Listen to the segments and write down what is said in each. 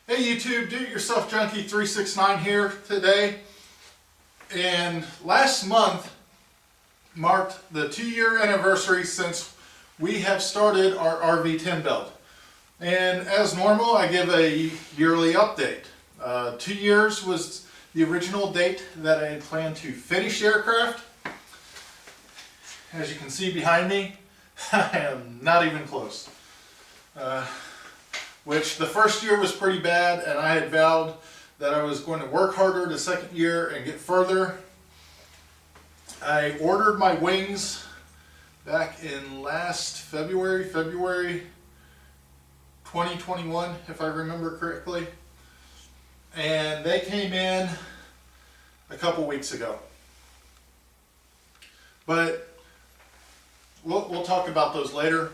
Hey YouTube, Do-It-Yourself Junkie 369 here today. And last month marked the 2-year anniversary since we have started our RV-10 build. And as normal, I give a yearly update. 2 years was the original date that I had planned to finish the aircraft. As you can see behind me, I am not even close. Which the first year was pretty bad, and I had vowed that I was going to work harder the second year and get further. I ordered my wings back in last February 2021, if I remember correctly. And they came in a couple weeks ago. But we'll talk about those later.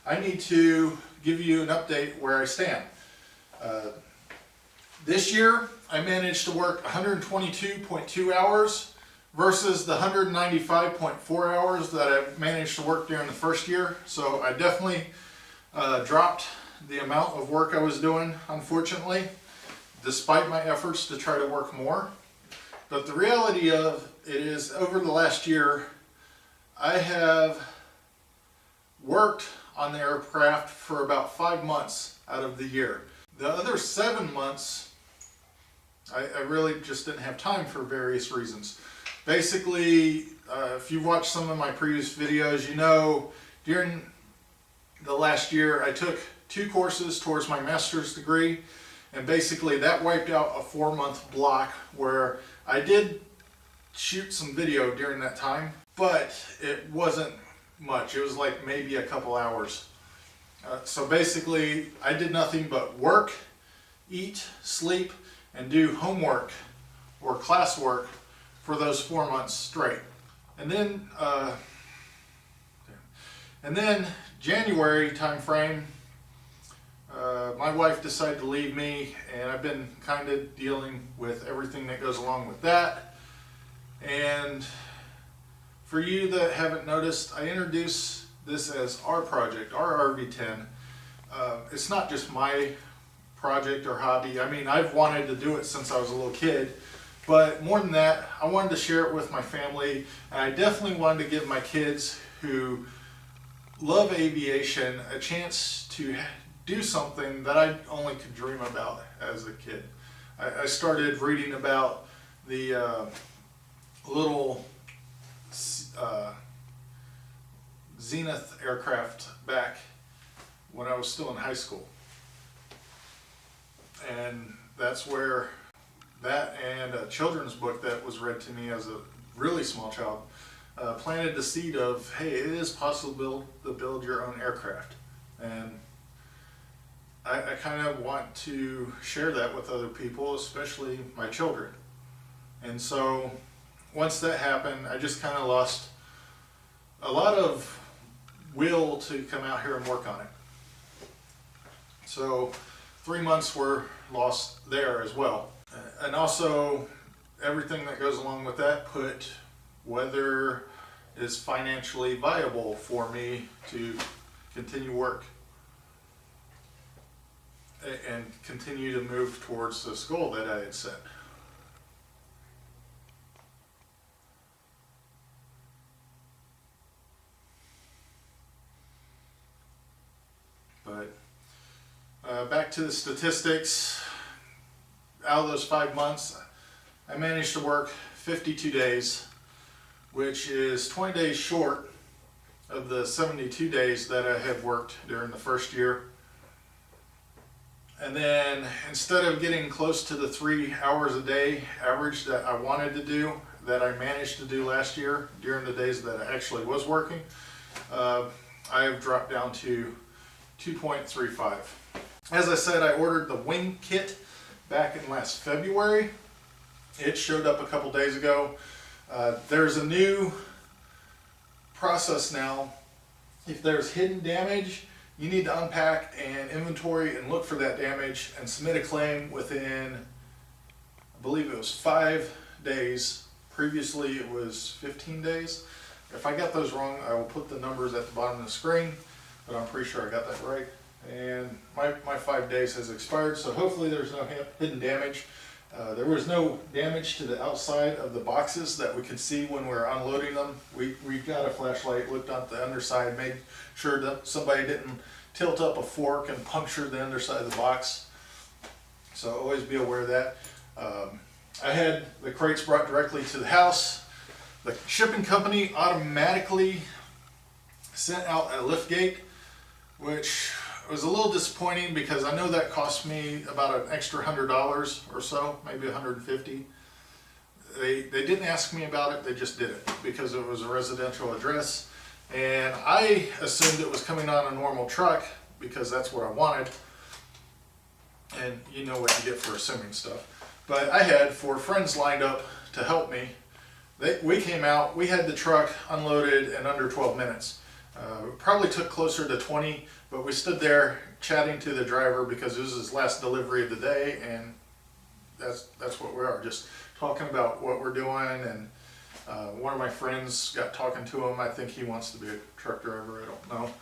I need to give you an update where I stand. This year I managed to work 122.2 hours versus the 195.4 hours that I managed to work during the first year. So I definitely dropped the amount of work I was doing, unfortunately, despite my efforts to try to work more. But the reality of it is, over the last year, I have worked on the aircraft for about 5 months out of the year. The other 7 months, I really just didn't have time for various reasons. Basically, if you've watched some of my previous videos, you know during the last year I took 2 courses towards my master's degree, and basically that wiped out a 4-month block where I did shoot some video during that time, but it wasn't much. It was like maybe a couple hours. So basically I did nothing but work, eat, sleep, and do homework or classwork for those 4 months straight. And then January time frame, my wife decided to leave me, and I've been kind of dealing with everything that goes along with that. And for you that haven't noticed, I introduce this as our project, our RV-10. It's not just my project or hobby. I mean, I've wanted to do it since I was a little kid, but more than that, I wanted to share it with my family, and I definitely wanted to give my kids who love aviation a chance to do something that I only could dream about as a kid. I started reading about the little Zenith aircraft back when I was still in high school, and that's where that and a children's book that was read to me as a really small child planted the seed of, hey, it is possible to build your own aircraft. And I kind of want to share that with other people, especially my children. And so once that happened, I just kind of lost a lot of will to come out here and work on it. So 3 months were lost there as well. And also everything that goes along with that put whether it's financially viable for me to continue work and continue to move towards this goal that I had set. But back to the statistics. Out of those 5 months, I managed to work 52 days, which is 20 days short of the 72 days that I had worked during the first year. And then instead of getting close to the 3 hours a day average that I wanted to do, that I managed to do last year during the days that I actually was working, I have dropped down to 2.35. As I said, I ordered the wing kit back in last February. It showed up a couple days ago. There's a new process now. If there's hidden damage, you need to unpack and inventory and look for that damage and submit a claim within, I believe it was 5 days. Previously it was 15 days. If I got those wrong, I will put the numbers at the bottom of the screen, but I'm pretty sure I got that right. and my 5 days has expired, so hopefully there's no hidden damage. There was no damage to the outside of the boxes that we could see when we were unloading them. We got a flashlight, looked up the underside, made sure that somebody didn't tilt up a fork and puncture the underside of the box. So always be aware of that. I had the crates brought directly to the house. The shipping company automatically sent out a lift gate, which was a little disappointing because I know that cost me about an extra $100 or so, maybe $150. They didn't ask me about it, they just did it because it was a residential address. And I assumed it was coming on a normal truck because that's what I wanted. And you know what you get for assuming stuff. But I had 4 friends lined up to help me. We came out, we had the truck unloaded in under 12 minutes. It probably took closer to 20, but we stood there chatting to the driver because this was his last delivery of the day, and that's what we are, just talking about what we're doing. And one of my friends got talking to him. I think he wants to be a truck driver, I don't know.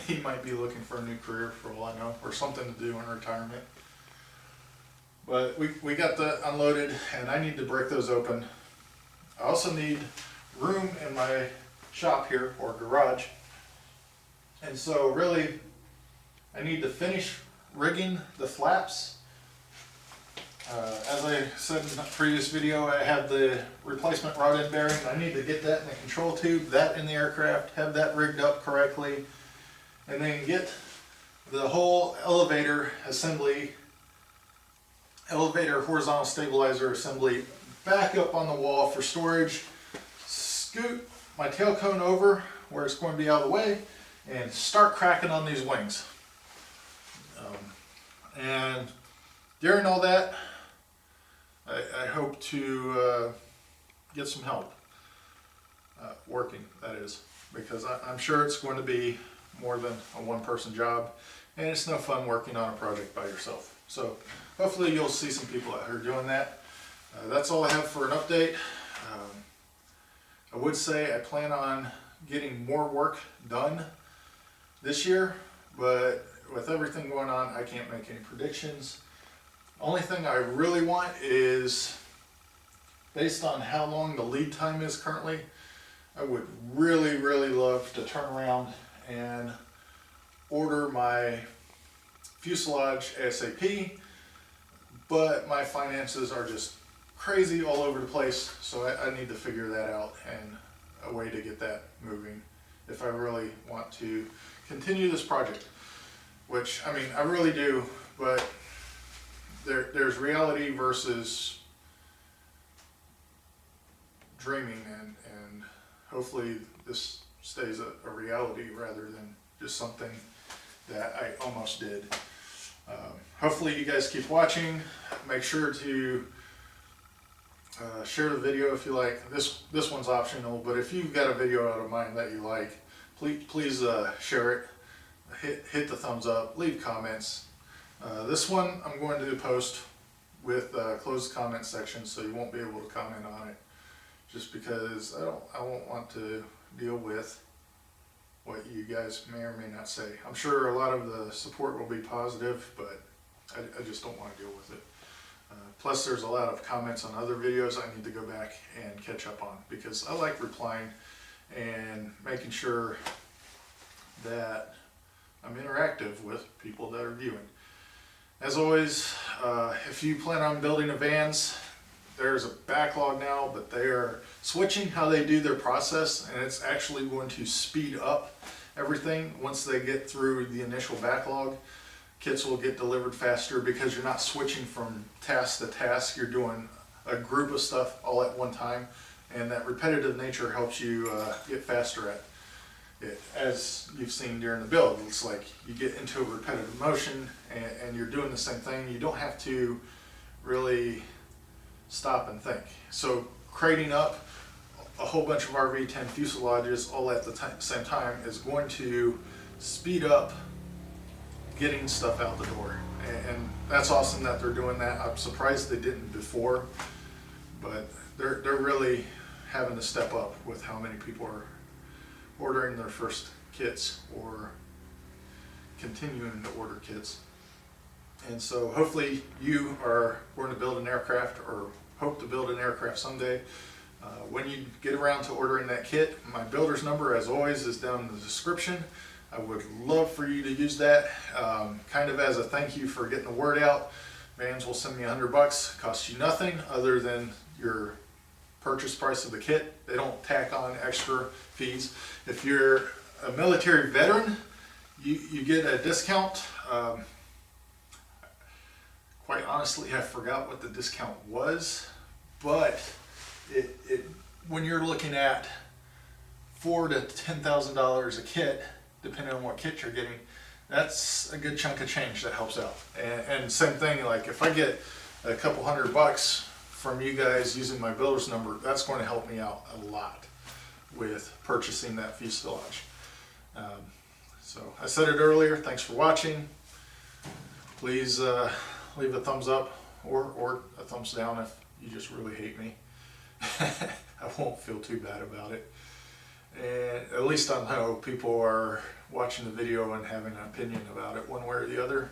He might be looking for a new career for all I know, or something to do in retirement. But we got that unloaded, and I need to break those open. I also need room in my shop here, or garage. And so really, I need to finish rigging the flaps. As I said in the previous video, I have the replacement rod end bearing. I need to get that in the control tube, that in the aircraft, have that rigged up correctly, and then get the whole elevator assembly, elevator horizontal stabilizer assembly back up on the wall for storage, scoot my tail cone over where it's going to be out of the way, and start cracking on these wings. And during all that, I hope to get some help working, that is, because I'm sure it's going to be more than a one-person job, and it's no fun working on a project by yourself. So hopefully you'll see some people out here doing that. That's all I have for an update. I would say I plan on getting more work done this year, but with everything going on, I can't make any predictions. Only thing I really want is, based on how long the lead time is currently, I would really, really love to turn around and order my fuselage ASAP, but my finances are just crazy all over the place, so I need to figure that out and a way to get that moving if I really want to continue this project, which, I mean, I really do, but there's reality versus dreaming, and hopefully this stays a reality rather than just something that I almost did. Hopefully you guys keep watching. Make sure to share the video if you like. This one's optional, but if you've got a video out of mine that you like, please share it. Hit the thumbs up, leave comments. This one I'm going to post with a closed comment section, so you won't be able to comment on it, just because I won't want to deal with what you guys may or may not say. I'm sure a lot of the support will be positive, but I just don't want to deal with it. Plus there's a lot of comments on other videos I need to go back and catch up on, because I like replying and making sure that I'm interactive with people that are viewing. As always, if you plan on building a vans, there's a backlog now, but they are switching how they do their process, and it's actually going to speed up everything once they get through the initial backlog. Kits will get delivered faster because you're not switching from task to task. You're doing a group of stuff all at one time, and that repetitive nature helps you get faster at it. As you've seen during the build, it's like you get into a repetitive motion and you're doing the same thing. You don't have to really stop and think. So crating up a whole bunch of RV-10 fuselages all at the same time is going to speed up getting stuff out the door, and that's awesome that they're doing that. I'm surprised they didn't before, but they're really having to step up with how many people are ordering their first kits or continuing to order kits. And so hopefully you are going to build an aircraft or hope to build an aircraft someday. When you get around to ordering that kit, my builder's number, as always, is down in the description. I would love for you to use that kind of as a thank you for getting the word out. Vans will send me $100, costs you nothing other than your purchase price of the kit. They don't tack on extra fees. If you're a military veteran, you get a discount. Quite honestly, I forgot what the discount was, but when you're looking at $4,000 to $10,000 a kit, depending on what kit you're getting, that's a good chunk of change that helps out. And same thing, like if I get a couple $100 from you guys using my builder's number, that's going to help me out a lot with purchasing that fuselage. So I said it earlier, thanks for watching. Please leave a thumbs up or a thumbs down if you just really hate me. I won't feel too bad about it. And at least I know people are watching the video and having an opinion about it one way or the other.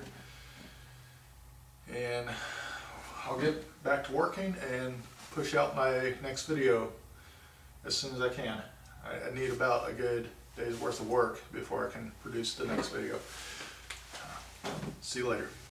And I'll get back to working and push out my next video as soon as I can. I need about a good day's worth of work before I can produce the next video. See you later.